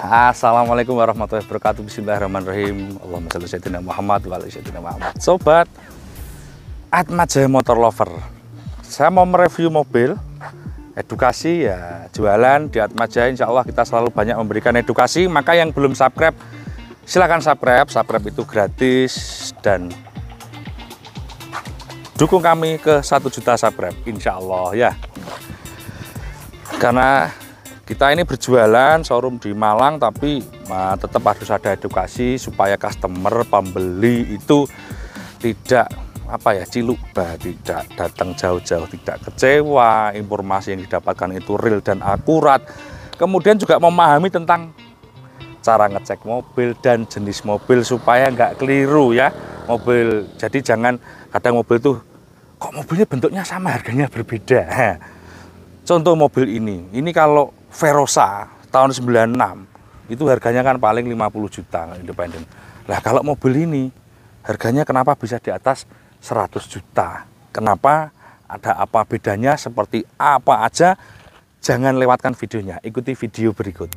Assalamualaikum warahmatullahi wabarakatuh. Bismillahirrahmanirrahim. Allahumma sholli ala sayyidina Muhammad wa ala sayyidina Muhammad. Sobat Atma Jaya Motor Lover, saya mau mereview mobil edukasi ya, jualan di Atma Jaya. Insya Allah kita selalu banyak memberikan edukasi. Maka yang belum subscribe silahkan subscribe. Subscribe itu gratis dan dukung kami ke 1 juta subscribe insya Allah ya. Karena kita ini berjualan showroom di Malang, tapi tetap harus ada edukasi supaya customer pembeli itu tidak ciluba, tidak datang jauh-jauh, tidak kecewa, informasi yang didapatkan itu real dan akurat. Kemudian juga memahami tentang cara ngecek mobil dan jenis mobil supaya nggak keliru ya mobil. Jadi jangan kadang mobil tuh kok mobilnya bentuknya sama harganya berbeda. Contoh mobil ini kalau Verosa tahun 96 itu harganya kan paling 50 juta independen. Nah kalau mobil ini harganya kenapa bisa di atas 100 juta? Kenapa? Ada apa bedanya? Seperti apa aja? Jangan lewatkan videonya, ikuti video berikut.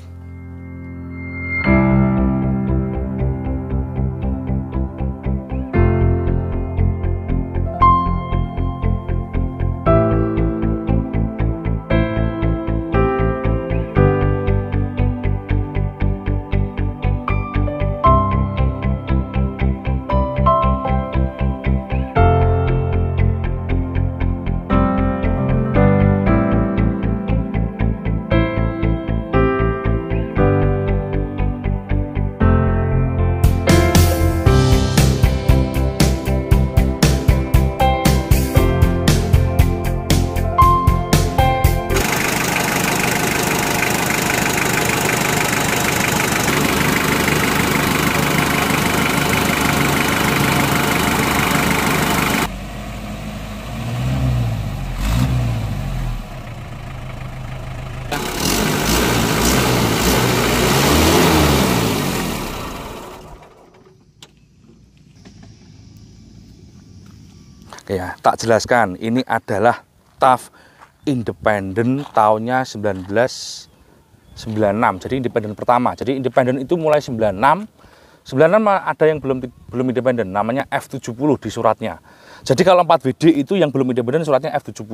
Ya, tak jelaskan, ini adalah TAF independen tahunnya 1996. Jadi independen pertama. Jadi independen itu mulai 96. 96 ada yang belum independen, namanya F70 di suratnya. Jadi kalau 4WD itu yang belum independen suratnya F70,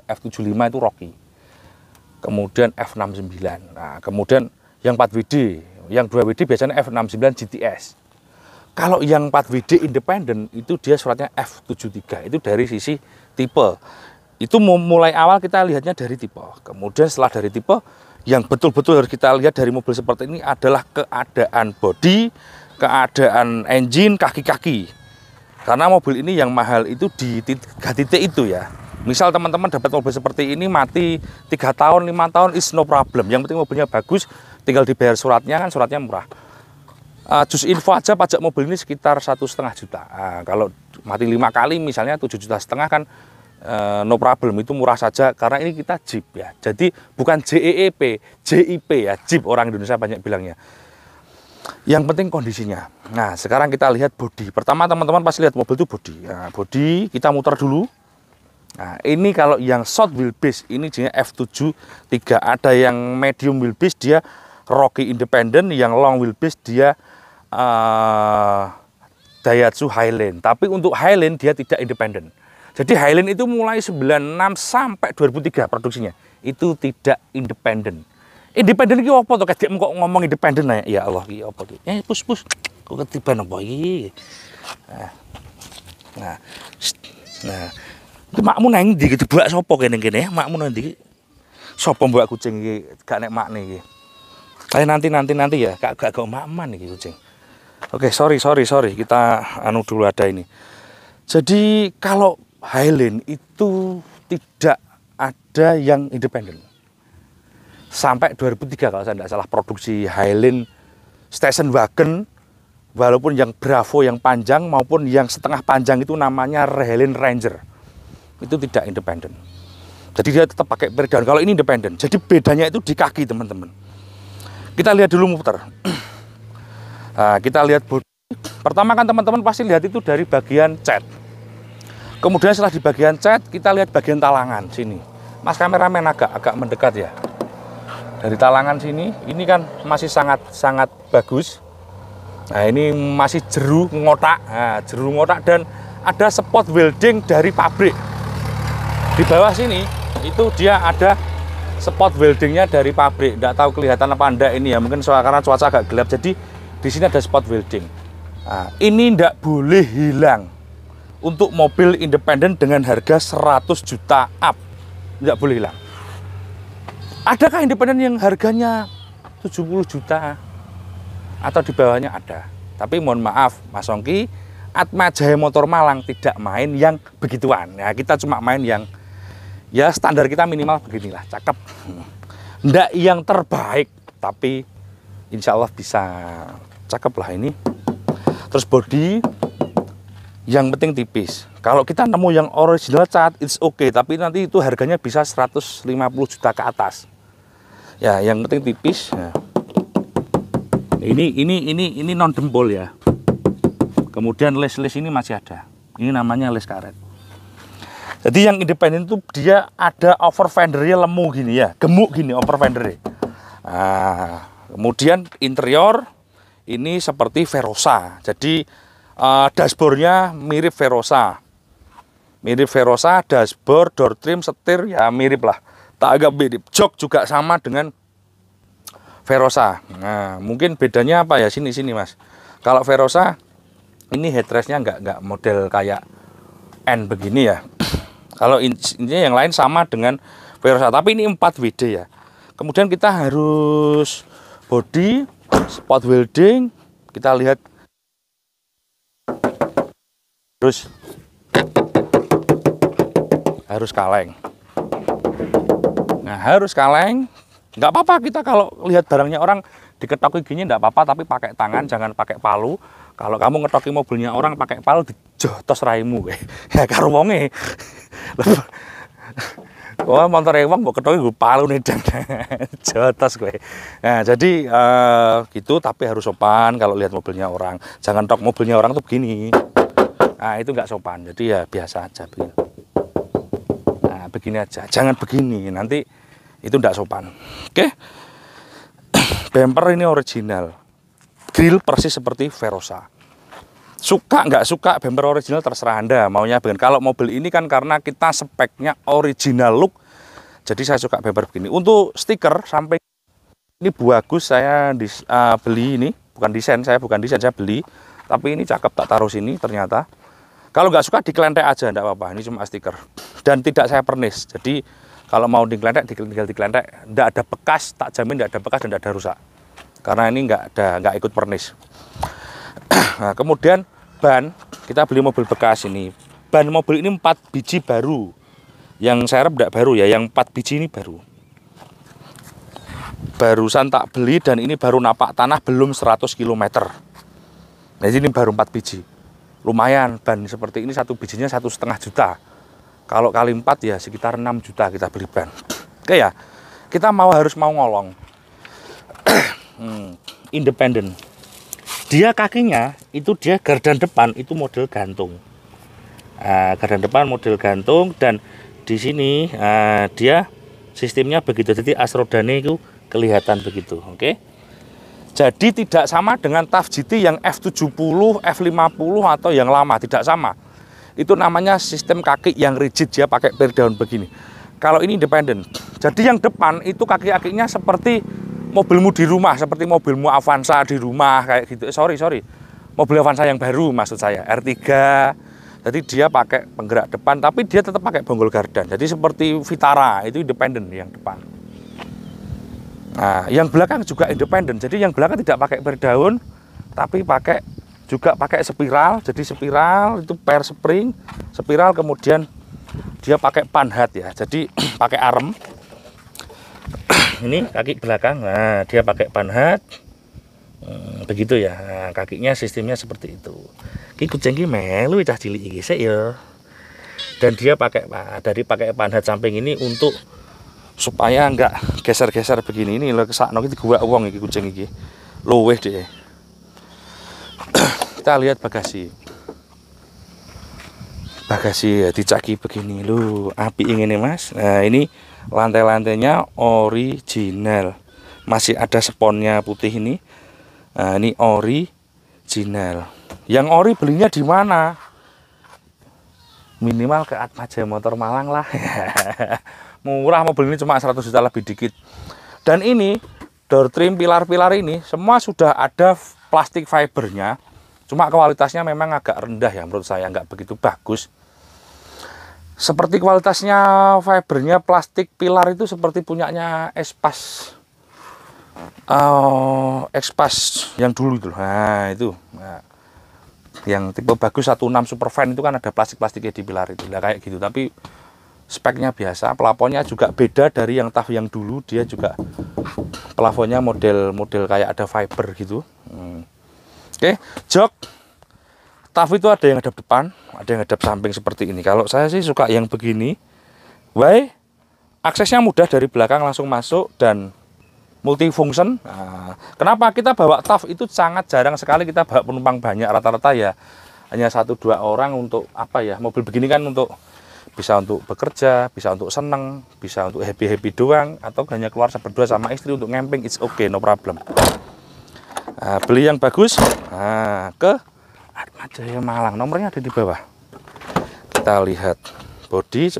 F75 itu Rocky. Kemudian F69. Nah, kemudian yang 4WD, yang 2WD biasanya F69 GTS. Kalau yang 4WD independen itu dia suratnya F73, itu dari sisi tipe. Itu mulai awal kita lihatnya dari tipe. Kemudian setelah dari tipe, yang betul-betul harus kita lihat dari mobil seperti ini adalah keadaan bodi, keadaan engine, kaki-kaki. Karena mobil ini yang mahal itu di 3 titik itu ya. Misal teman-teman dapat mobil seperti ini mati 3 tahun, 5 tahun is no problem. Yang penting mobilnya bagus, tinggal dibayar suratnya, kan suratnya murah. Just info aja pajak mobil ini sekitar 1,5 juta. Kalau mati 5 kali misalnya 7,5 juta kan no problem, itu murah saja karena ini kita Jeep ya. Jadi bukan JEEP, JIP ya, Jeep orang Indonesia banyak bilangnya. Yang penting kondisinya. Nah sekarang kita lihat bodi. Pertama teman-teman pasti lihat mobil itu bodi. Nah, bodi kita muter dulu. Nah ini kalau yang short wheelbase ini jenisnya F73. Ada yang medium wheelbase dia Rocky independen, yang long wheelbase dia Daihatsu Highland. Tapi untuk Highland dia tidak independen. Jadi Highland itu mulai 96 sampai 2003 produksinya. Itu tidak independen. Independen itu apa tuh? Kayak kok ngomong independen ya? Ya Allah, ini apa tuh? Pus. Kok ketiban apa ini? Nah. Makmu nang ndi iki buak sapa kene ya? Makmu nang ndi? Sapa mbak kucing iki gak nek makne iki. Nanti ya, gak makman iki kucing. Oke, sorry. Kita dulu ada ini. Jadi kalau Highland itu tidak ada yang independen. Sampai 2003 kalau saya tidak salah produksi Highland station wagon, walaupun yang Bravo yang panjang maupun yang setengah panjang itu namanya Highland Ranger. Itu tidak independen. Jadi dia tetap pakai peredam. Kalau ini independen. Jadi bedanya itu di kaki, teman-teman. Kita lihat dulu muter. Nah, kita lihat bodi. Pertama kan teman-teman pasti lihat itu dari bagian cat. Kemudian setelah di bagian cat kita lihat bagian talangan sini. Mas kameramen agak mendekat ya. dari talangan sini, ini kan masih sangat bagus. Nah, ini masih jeru ngotak, dan ada spot welding dari pabrik. Di bawah sini itu dia ada spot weldingnya dari pabrik. Nggak tahu kelihatan apa enggak ini ya, mungkin karena cuaca agak gelap. Jadi di sini ada spot welding. Nah, ini nggak boleh hilang untuk mobil independen dengan harga 100 juta up. Nggak boleh hilang. Adakah independen yang harganya 70 juta? Atau di bawahnya ada. Tapi mohon maaf Mas Ongki, Atma Jaya Motor Malang tidak main yang begituan. Ya, kita cuma main yang ya standar kita minimal beginilah, cakep. Nggak yang terbaik, tapi insya Allah bisa cakep lah ini. Terus body yang penting tipis. Kalau kita nemu yang original cat, it's okay, tapi nanti itu harganya bisa 150 juta ke atas. Ya, yang penting tipis. Ya. Ini non dempul ya. Kemudian les-les ini masih ada. Ini namanya les karet. Jadi yang independen itu dia ada over fendernya lemu gini ya, gemuk gini over fendernya. Nah, kemudian interior ini seperti Verosa. Jadi dashboardnya mirip Verosa. Dashboard, door trim, setir ya mirip lah. Tak agak mirip. Jok juga sama dengan Verosa. Nah, mungkin bedanya apa ya, sini Mas. Kalau Verosa ini headrestnya nggak model kayak N begini ya. Kalau ini yang lain sama dengan Verosa, tapi ini 4 WD ya. Kemudian kita harus body, spot welding, kita lihat harus kaleng. Nah, harus kaleng. Nggak apa-apa kita kalau lihat barangnya orang diketoki gini nggak apa-apa, tapi pakai tangan, jangan pakai palu. Kalau kamu ngetoki mobilnya orang pakai palu, dijotos raimu ya karo wonge. Wah, motor wong mbok ketoki nggo palu nih dan jotos kowe. Nah, jadi gitu, tapi harus sopan kalau lihat mobilnya orang. Jangan tok mobilnya orang tuh begini. Nah, itu nggak sopan. Jadi ya biasa aja begini. Nah, begini aja. Jangan begini, nanti itu tidak sopan. Oke. Bumper ini original. Grill persis seperti Verosa. Suka nggak suka bumper original terserah Anda maunya begini. Kalau mobil ini kan karena kita speknya original look, jadi saya suka bumper begini. Untuk stiker sampai ini bagus, saya beli ini, bukan desain, saya beli. Tapi ini cakep, tak taruh sini ternyata. Kalau nggak suka dikelentek aja, enggak apa-apa. Ini cuma stiker. Dan tidak saya pernis. Jadi kalau mau dikelentek, tinggal dikelentek, enggak ada bekas, tak jamin enggak ada bekas dan enggak ada rusak. Karena ini enggak ikut pernis. Nah, kemudian ban, kita beli mobil bekas ini. Ban mobil ini 4 biji baru. Yang saya harap enggak baru ya, yang 4 biji ini baru. Barusan tak beli dan ini baru napak tanah belum 100 km. Nah, ini baru 4 biji. Lumayan, ban seperti ini satu bijinya 1,5 juta. Kalau kali 4 ya sekitar 6 juta kita beli ban. Oke ya, kita harus mau ngolong. Independen. Dia kakinya itu dia gardan depan itu model gantung. Gardan depan model gantung, dan di sini dia sistemnya begitu. Jadi as rodanya itu kelihatan begitu. Oke. Jadi tidak sama dengan TAF GT yang F70, F50 atau yang lama, tidak sama. Itu namanya sistem kaki yang rigid, dia pakai per daun begini. Kalau ini independen. Jadi yang depan itu kaki-kakinya seperti mobilmu di rumah, seperti mobilmu Avanza di rumah kayak gitu. Sorry. Mobil Avanza yang baru maksud saya, R3. Jadi dia pakai penggerak depan, tapi dia tetap pakai bonggol gardan. Jadi seperti Vitara, itu independen yang depan. Nah, yang belakang juga independen. Jadi yang belakang tidak pakai per daun, tapi juga pakai spiral. Jadi spiral itu per spring, spiral, kemudian dia pakai panhat ya. Jadi pakai arem. Ini kaki belakang. Nah, dia pakai panhat. Begitu ya. Nah, kakinya sistemnya seperti itu. Ki kucing ki melu cah cilik iki sik ya. Dan dia pakai panhat samping ini untuk supaya enggak geser-geser begini. Ini lho kesakno iki gua wong iki kucing iki. Luweh deh. Kita lihat bagasi. Bagasi ya dicaki begini lho, api ingin nih Mas. Nah, ini lantai-lantainya original. masih ada sponnya putih ini. Nah, ini original. Yang ori belinya di mana? Minimal ke Atma Jaya Motor Malang lah. Murah, mobil ini cuma 100 juta lebih dikit. Dan ini door trim, pilar-pilar ini semua sudah ada plastik fibernya. Cuma kualitasnya memang agak rendah ya, menurut saya nggak begitu bagus. Seperti kualitasnya fibernya plastik pilar itu seperti punyanya Espas. Espas yang dulu itu. Nah, itu. Nah, yang tipe bagus 16 Supervan itu kan ada plastik-plastiknya di pilar itu. Nah, kayak gitu, tapi speknya biasa. Pelafonnya juga beda dari yang TAF yang dulu. Dia juga plafonnya model kayak ada fiber gitu. Oke, jok TAF itu ada yang hadap depan, ada yang hadap samping seperti ini. Kalau saya sih suka yang begini. Why? Aksesnya mudah, dari belakang langsung masuk dan multifunction. Nah, kenapa kita bawa TAF itu sangat jarang sekali kita bawa penumpang banyak, rata-rata ya hanya 1-2 orang. Untuk apa ya, mobil begini kan untuk bisa untuk bekerja, bisa untuk seneng, bisa untuk happy-happy doang, atau hanya keluar berdua sama istri untuk camping, it's okay, no problem. Nah, beli yang bagus. Nah, ke Atma Jaya Malang, nomornya ada di bawah. Kita lihat bodi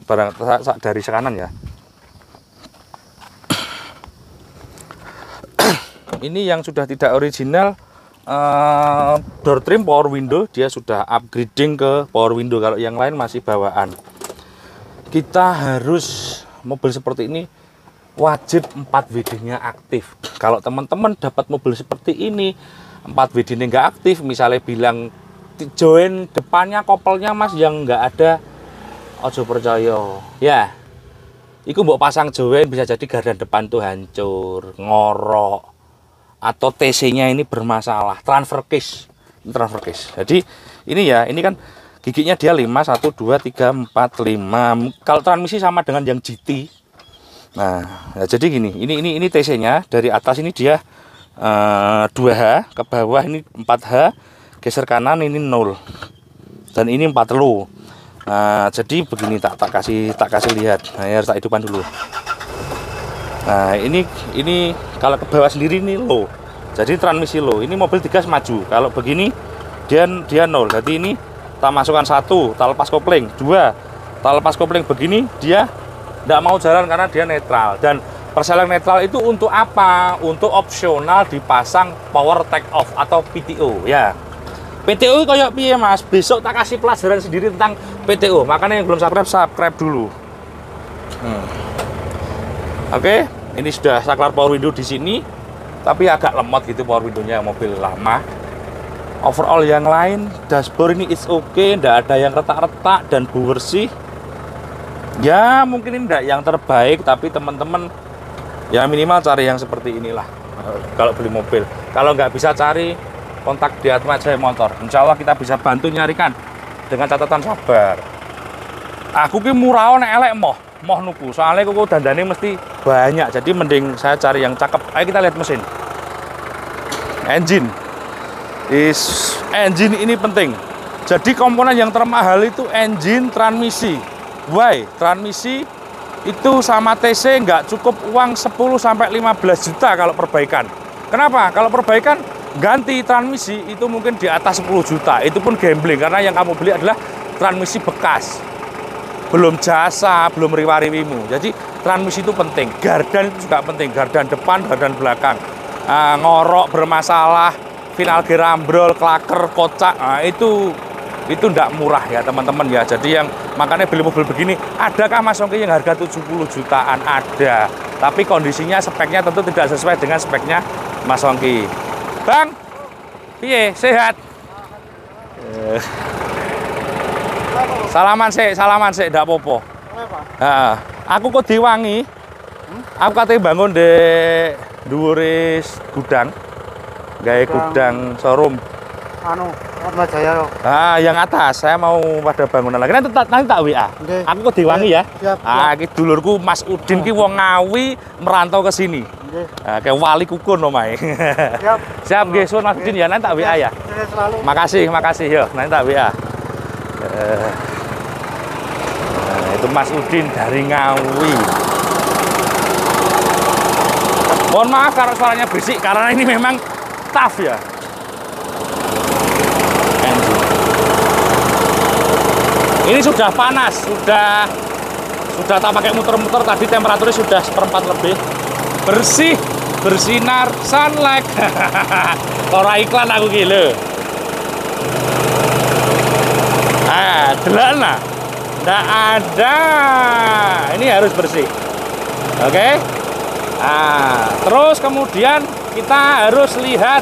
dari kanan ya. Ini yang sudah tidak original, door trim power window, dia sudah upgrading ke power window. Kalau yang lain masih bawaan. Kita harus, mobil seperti ini wajib 4WD-nya aktif. Kalau teman-teman dapat mobil seperti ini 4WD-nya nggak aktif, misalnya bilang join depannya kopelnya mas yang nggak ada, ojo percaya ya. Iku mbok pasang join, bisa jadi gardan depan tuh hancur, ngorok, atau TC-nya ini bermasalah, transfer case. Jadi ini ya, ini kan giginya dia 5, 1, 2, 3, 4, 5. Kalau transmisi sama dengan yang GT. Nah, ya jadi gini, ini TC-nya dari atas ini dia 2H, ke bawah ini 4H, geser kanan ini 0. Dan ini 4 low. Nah, jadi begini, tak kasih lihat. Nah, ya, harus tak hidupkan dulu. Nah, ini kalau ke bawah sendiri ini low. Jadi transmisi low. Ini mobil digas maju. Kalau begini dia 0. Jadi ini tak masukkan 1, tak lepas kopling. 2, tak lepas kopling begini, dia tidak mau jalan karena dia netral. Dan perselang netral itu untuk apa? Untuk opsional dipasang power take off atau PTO ya. PTO kayak piye mas? Besok tak kasih pelajaran sendiri tentang PTO. Makanya yang belum subscribe dulu. Oke, ini sudah saklar power window di sini, tapi agak lemot gitu power windownya, mobil lama. Overall yang lain, dashboard ini is okay, tidak ada yang retak-retak dan bersih. Ya mungkin ini tidak yang terbaik, tapi teman-teman ya minimal cari yang seperti inilah kalau beli mobil. Kalau nggak bisa cari, kontak di Atma Jaya Motor. Insya Allah kita bisa bantu nyarikan dengan catatan sabar. Aku ki murah nek elek moh nuku. Soalnya kok dandane mesti banyak. Jadi mending saya cari yang cakep. Ayo kita lihat mesin. Engine ini penting. Jadi komponen yang termahal itu engine, transmisi. Why? Transmisi itu sama TC nggak cukup uang 10-15 juta kalau perbaikan. Kenapa? Kalau perbaikan ganti transmisi itu mungkin di atas 10 juta. Itu pun gambling karena yang kamu beli adalah transmisi bekas. Belum jasa, belum riwa-riwimu. Jadi transmisi itu penting. Gardan itu juga penting. Gardan depan, gardan belakang. Ngorok bermasalah, final gear ambrol, klaker, kocak. Nah, itu tidak murah ya teman-teman ya. Jadi yang makanya beli mobil begini, adakah Mas Ongki yang harga 70 jutaan? Ada. Tapi kondisinya, speknya tentu tidak sesuai dengan speknya Mas Ongki. Bang, piye, sehat? Salaman sih, ndak apa-apa. Aku kok diwangi. Aku katanya bangun di dhuwure gudang. Gawe gudang showroom. Atma Jaya. Yang atas saya mau pada bangunan lagi. Nanti tak WA. Okay. Aku kok diwangi ya. Siap. Iki dulurku Mas Udin ki wong Ngawi merantau ke sini. Okay. Kayak wali kukun omae. Siap. Siap nggih, suwun Mas Udin ya, nanti tak WA ya. Makasih yo, nanti tak WA. Itu Mas Udin dari Ngawi. Mohon maaf kalau suaranya berisik karena ini memang tough ya. Ini sudah panas, sudah tak pakai muter-muter, tadi temperaturnya sudah 1/4 lebih. Bersih, bersinar, sunlight. Ora iklan aku gila. Delana. Nggak ada. Ini harus bersih. Oke. Nah, terus kemudian kita harus lihat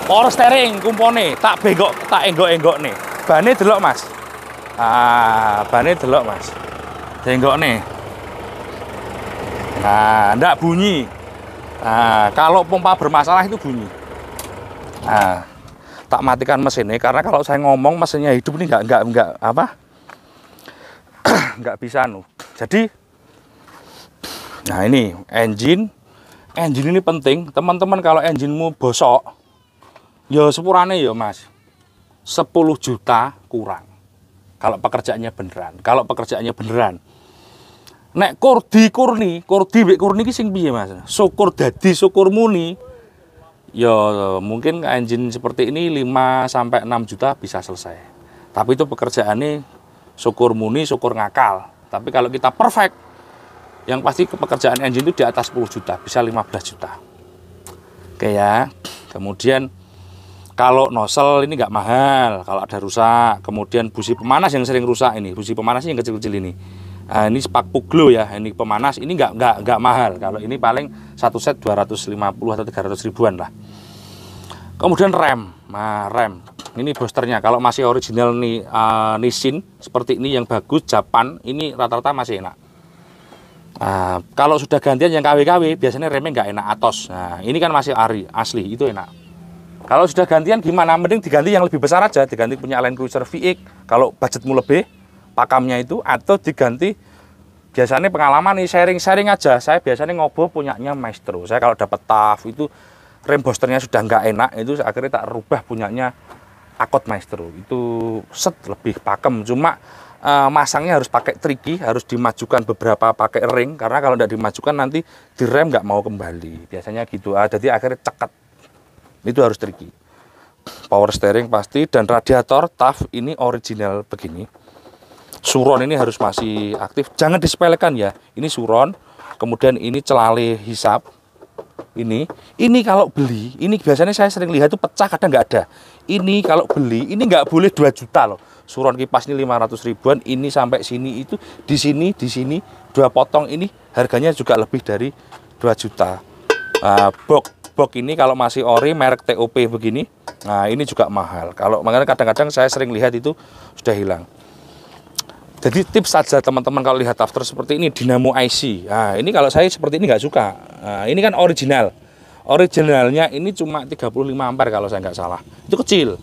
power steering kumpone. Tak enggok nih. Bane delok, Mas. Bane delok, Mas. Enggok nih. Nah, ndak bunyi. Kalau pompa bermasalah itu bunyi. Tak matikan mesinnya karena kalau saya ngomong mesinnya hidup ini nggak apa? Nggak bisa Jadi, nah ini engine ini penting, teman-teman. Kalau enginemu bosok, ya sepurane ya Mas, 10 juta kurang. Kalau pekerjaannya beneran. Nek kurdi ki sing piye Mas? Syukur dadi syukur muni. Ya mungkin engine seperti ini 5 sampai 6 juta bisa selesai. Tapi itu pekerjaannya syukur muni, syukur ngakal. Tapi kalau kita perfect, yang pasti pekerjaan engine itu di atas 10 juta, bisa 15 juta. Oke ya. Kemudian kalau nozzle ini nggak mahal kalau ada rusak. Kemudian busi pemanas yang sering rusak ini, busi pemanasnya yang kecil-kecil ini. Ini spark plug glow ya, ini pemanas, ini nggak mahal. Kalau ini paling satu set 250 atau 300 ribuan lah. Kemudian rem, rem ini boosternya. Kalau masih original nih Nissin seperti ini yang bagus, Japan, ini rata-rata masih enak. Kalau sudah gantian yang KW-KW biasanya remnya nggak enak, Atos. Nah ini kan masih asli, itu enak. Kalau sudah gantian gimana? Mending diganti yang lebih besar aja, diganti punya Land Cruiser VX. Kalau budgetmu lebih, pakamnya itu, atau diganti. Biasanya pengalaman nih, sharing aja. Saya biasanya ngoboh punyanya Maestro. Saya kalau dapat TAF itu rem boosternya sudah nggak enak, itu akhirnya tak rubah punyanya Akot Maestro. Itu set lebih pakem. Cuma masangnya harus pakai triki, harus dimajukan beberapa pakai ring, karena kalau tidak dimajukan nanti di rem nggak mau kembali. Biasanya gitu. Jadi akhirnya cekat. Itu harus triki. Power steering pasti, dan radiator TAF ini original begini. Suron ini harus masih aktif, jangan disepelekan ya. Ini suron, kemudian ini celale hisap. Ini kalau beli, ini biasanya saya sering lihat itu pecah, kadang nggak ada. Ini kalau beli, ini nggak boleh 2 juta loh. Suron kipas ini 500 ribuan, ini sampai sini itu di sini 2 potong ini harganya juga lebih dari 2 juta. Box ini kalau masih ori merek TOP begini, nah ini juga mahal. Kalau makanya kadang-kadang saya sering lihat itu sudah hilang. Jadi tips saja teman-teman kalau lihat after seperti ini, dinamo IC. Nah, ini kalau saya seperti ini nggak suka. Nah, ini kan original. Originalnya ini cuma 35 ampere kalau saya nggak salah. Itu kecil.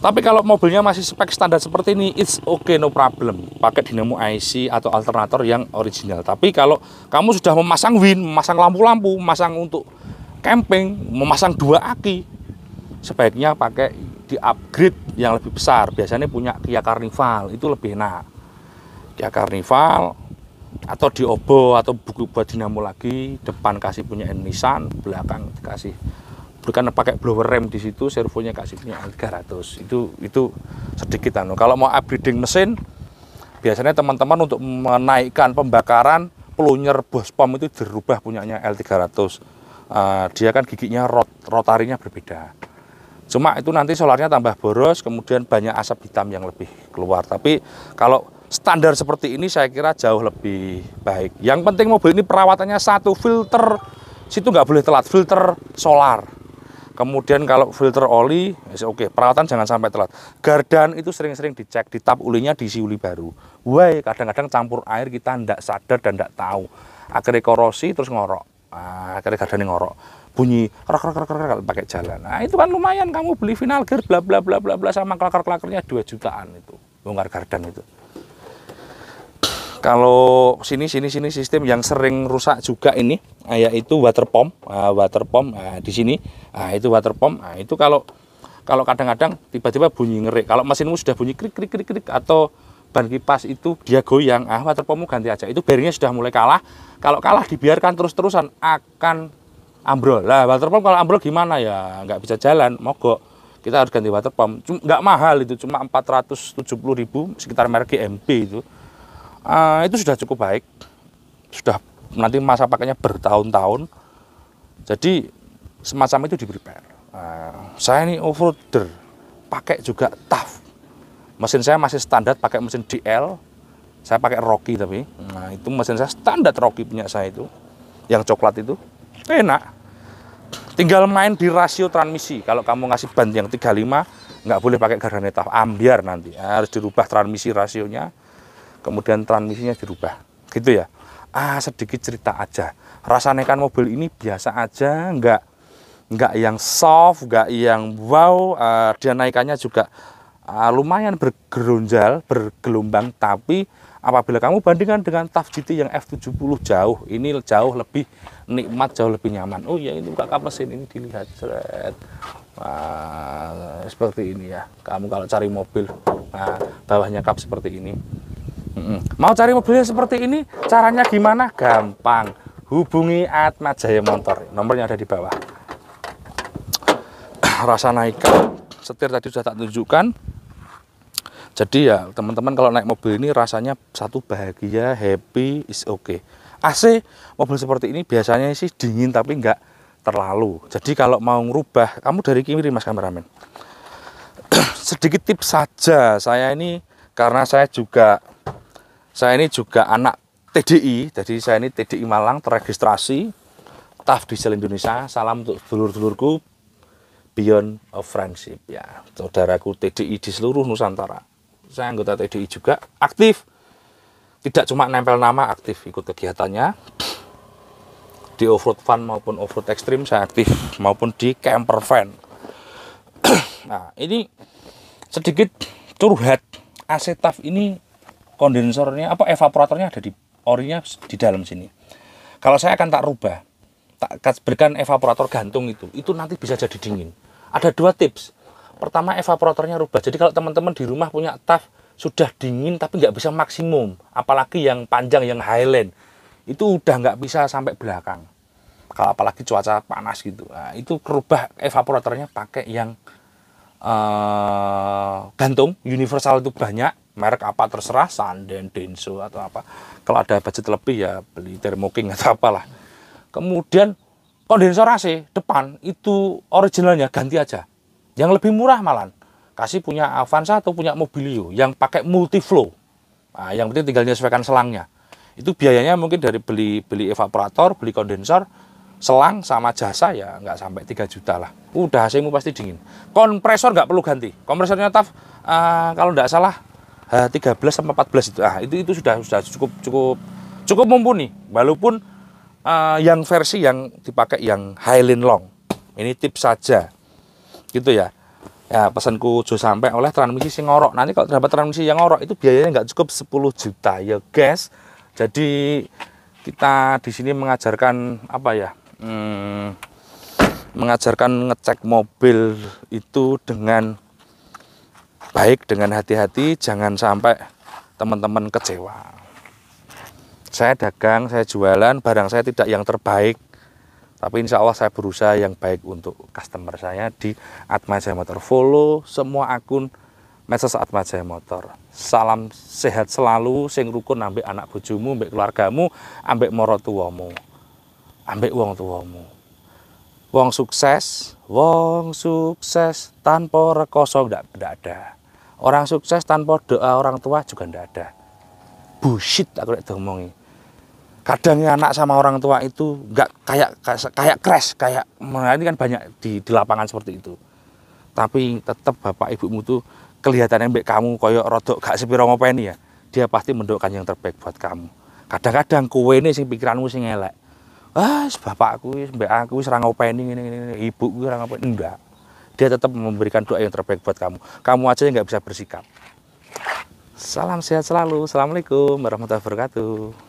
Tapi kalau mobilnya masih spek standar seperti ini, it's okay, no problem. Pakai dinamo IC atau alternator yang original. Tapi kalau kamu sudah memasang win, memasang lampu-lampu, memasang untuk camping, memasang 2 aki, sebaiknya pakai di upgrade yang lebih besar. Biasanya punya Kia Carnival, itu lebih enak. Kia Carnival atau Diobo atau buku buat dinamo lagi, depan kasih punya Nissan, belakang kasih bukan pakai blower rem di situ, servonya kasih punya L300. Itu sedikit Kalau mau upgrading mesin, biasanya teman-teman untuk menaikkan pembakaran pelunyer bospom itu dirubah punyanya L300. Dia kan giginya rotarinya berbeda. Cuma itu nanti solarnya tambah boros, kemudian banyak asap hitam yang lebih keluar. Tapi kalau standar seperti ini saya kira jauh lebih baik. Yang penting mobil ini perawatannya satu, filter situ nggak boleh telat, filter solar. Kemudian kalau filter oli, oke, perawatan jangan sampai telat. Gardan itu sering-sering dicek, ditap ulinya, diisi uli baru. Wah, kadang-kadang campur air kita ndak sadar dan ndak tahu. Akhirnya korosi terus ngorok. Akhirnya gardannya ngorok. Bunyi kalau pakai jalan. Nah, itu kan lumayan, kamu beli final gear bla bla bla bla bla sama klaker-klakernya 2 jutaan itu. Bongkar gardan itu. Kalau sini sistem yang sering rusak juga ini, yaitu water pump. Di sini, itu water pump. Nah, itu kalau kadang-kadang tiba-tiba bunyi ngerik. Kalau mesinmu sudah bunyi krik krik krik krik atau ban kipas itu dia goyang, water pumpmu ganti aja. Itu bearingnya sudah mulai kalah. Kalau kalah dibiarkan terus-terusan akan ambrol. Lah water pump kalau ambrol gimana ya? Nggak bisa jalan, mogok. Kita harus ganti water pump. Nggak mahal itu, cuma 470.000 sekitar merek GMB itu. Itu sudah cukup baik. Sudah nanti masa pakainya bertahun-tahun. Jadi semacam itu di prepare. Saya ini off-roader, pakai juga TAF. Mesin saya masih standar pakai mesin DL. Saya pakai Rocky tapi. Nah, itu mesin saya standar Rocky punya saya itu. Yang coklat itu. Enak. Tinggal main di rasio transmisi. Kalau kamu ngasih ban yang 35, nggak boleh pakai gardan TAF. Ambiar nanti. Harus dirubah transmisi rasionya. Kemudian transmisinya dirubah. Gitu ya. Sedikit cerita aja. Rasanya kan mobil ini biasa aja, nggak yang soft, nggak yang wow. Dia naikannya juga lumayan bergeronjal, bergelombang, tapi apabila kamu bandingkan dengan TAF GT yang F70 jauh, ini jauh lebih nikmat, jauh lebih nyaman. Oh ya, ini buka kap mesin, ini dilihat. Seperti ini ya. Kamu kalau cari mobil, bawahnya kap seperti ini. Mau cari mobilnya seperti ini, caranya gimana? Gampang. Hubungi Atma Jaya Motor. Nomornya ada di bawah. Rasa naikan, setir tadi sudah tak tunjukkan. Jadi ya teman-teman kalau naik mobil ini rasanya satu bahagia, happy, is okay. AC mobil seperti ini biasanya sih dingin tapi nggak terlalu. Jadi kalau mau ngerubah, kamu dari kiri mas kameramen. Sedikit tips saja, saya ini karena saya ini juga anak TDI, jadi saya ini TDI Malang terregistrasi TAF Diesel Indonesia. Salam untuk dulur-dulurku Beyond of Friendship ya, saudaraku TDI di seluruh Nusantara. Saya anggota TDI juga, aktif. Tidak cuma nempel nama, aktif ikut kegiatannya. Di off-road fun maupun off-road ekstrim saya aktif, maupun di camper van. Nah, ini sedikit curhat. AC TAF ini kondensornya evaporatornya ada di orinya di dalam sini. Kalau saya akan tak rubah, tak berikan evaporator gantung itu nanti bisa jadi dingin. Ada dua tips. Pertama, evaporatornya rubah. Jadi kalau teman-teman di rumah punya TAF sudah dingin tapi nggak bisa maksimum, apalagi yang panjang, yang Highland, itu udah nggak bisa sampai belakang. Kalau apalagi cuaca panas gitu, nah, itu rubah evaporatornya pakai yang gantung, universal itu banyak, merek apa terserah, Sanden, Denso atau apa. Kalau ada budget lebih ya beli Thermo King atau apalah. Kemudian kondensor AC depan itu originalnya ganti aja. Yang lebih murah malah kasih punya Avanza atau punya Mobilio yang pakai multiflow. Nah, yang penting tinggal menyesuaikan selangnya. Itu biayanya mungkin dari beli evaporator, beli kondensor, selang sama jasa ya nggak sampai 3 juta lah. Udah AC-mu pasti dingin. Kompresor nggak perlu ganti. Kompresornya TAF kalau nggak salah 13 sama 14 itu. Itu sudah cukup mumpuni. Walaupun yang versi yang dipakai yang Highland Long. Ini tips saja. Gitu ya. Ya pesanku jo sampai oleh transmisi sing ngorok. Nanti kalau dapat transmisi yang ngorok itu biayanya nggak cukup 10 juta ya guys. Jadi kita di sini mengajarkan apa ya? Mengajarkan ngecek mobil itu dengan baik, dengan hati-hati, jangan sampai teman-teman kecewa. Saya dagang, saya jualan, barang saya tidak yang terbaik, tapi insya Allah saya berusaha yang baik untuk customer saya di Atma Jaya Motor. Follow semua akun medsos Atma Jaya Motor. Salam sehat selalu, sing rukun ambek anak bojomu, ambek keluargamu, ambek moro tuwamu, ambek wong tuwamu. Wong sukses tanpa rekoso tidak ada. Orang sukses tanpa doa orang tua juga tidak ada. Bullshit aku lek ngomongi. Kadang anak sama orang tua itu nggak kayak crash, kayak ini kan banyak di lapangan seperti itu. Tapi tetap bapak ibumu tuh kelihatannya mbak kamu koyok rodok gak sepiro ngopeni ya. Dia pasti mendoakan yang terbaik buat kamu. Kadang-kadang kowe ini sing pikiranmu sing elek. Bapakku, mbak aku serang ngopeni ini, ibuku serang ngopeni. Enggak. Dia tetap memberikan doa yang terbaik buat kamu. Kamu aja yang nggak bisa bersikap. Salam sehat selalu. Assalamualaikum warahmatullahi wabarakatuh.